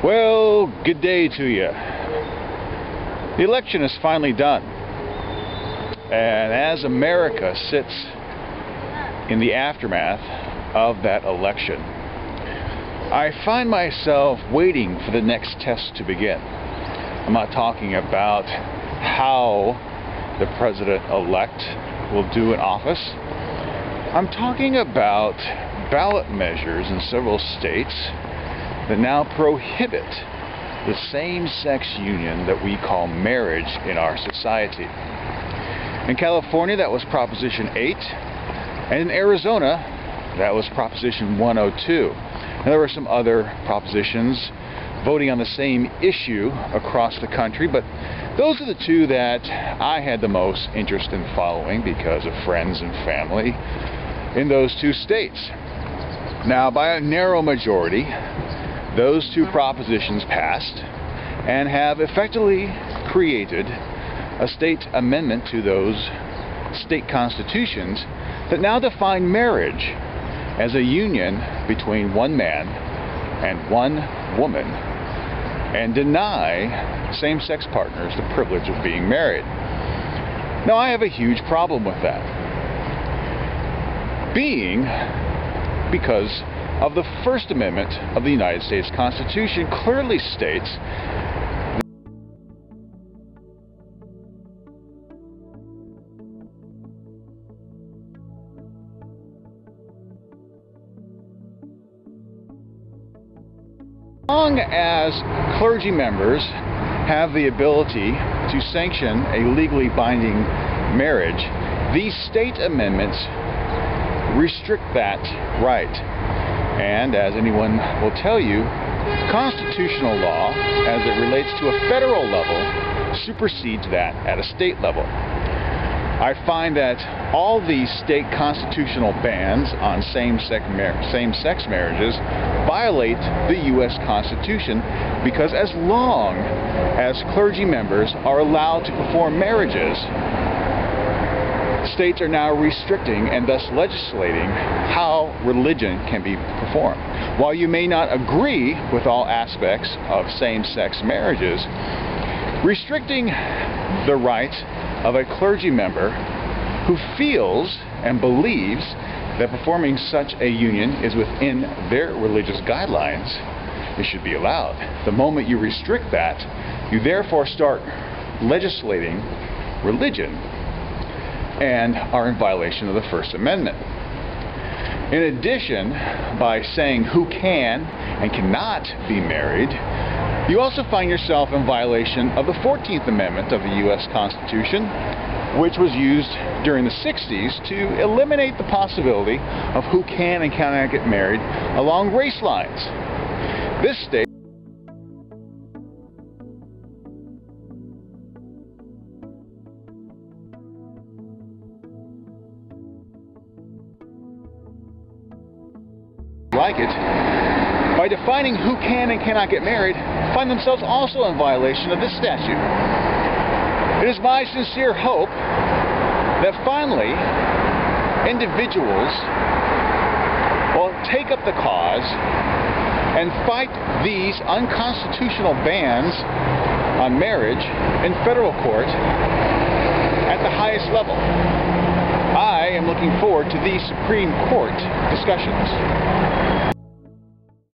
Well, good day to you. The election is finally done. And as America sits in the aftermath of that election, I find myself waiting for the next test to begin. I'm not talking about how the president-elect will do in office. I'm talking about ballot measures in several states that now prohibit the same-sex union that we call marriage in our society. In California, that was Proposition 8, and in Arizona, that was Proposition 102. And there were some other propositions voting on the same issue across the country, but those are the two that I had the most interest in following because of friends and family in those two states. Now, by a narrow majority, those two propositions passed and have effectively created a state amendment to those state constitutions that now define marriage as a union between one man and one woman and deny same-sex partners the privilege of being married. Now, I have a huge problem with that, because of the First Amendment of the United States Constitution clearly states as long as clergy members have the ability to sanction a legally binding marriage, these state amendments restrict that right. And as anyone will tell you, constitutional law, as it relates to a federal level, supersedes that at a state level. I find that all these state constitutional bans on same-sex marriages violate the U.S. Constitution, because as long as clergy members are allowed to perform marriages, states are now restricting and thus legislating how religion can be performed. While you may not agree with all aspects of same-sex marriages, restricting the right of a clergy member who feels and believes that performing such a union is within their religious guidelines, it should be allowed. The moment you restrict that, you therefore start legislating religion and are in violation of the First Amendment. In addition, by saying who can and cannot be married, you also find yourself in violation of the 14th Amendment of the U.S. Constitution, which was used during the 60s to eliminate the possibility of who can and cannot get married along race lines. This state like it, by defining who can and cannot get married, find themselves also in violation of this statute. It is my sincere hope that finally individuals will take up the cause and fight these unconstitutional bans on marriage in federal court at the highest level. I am looking forward to these Supreme Court discussions.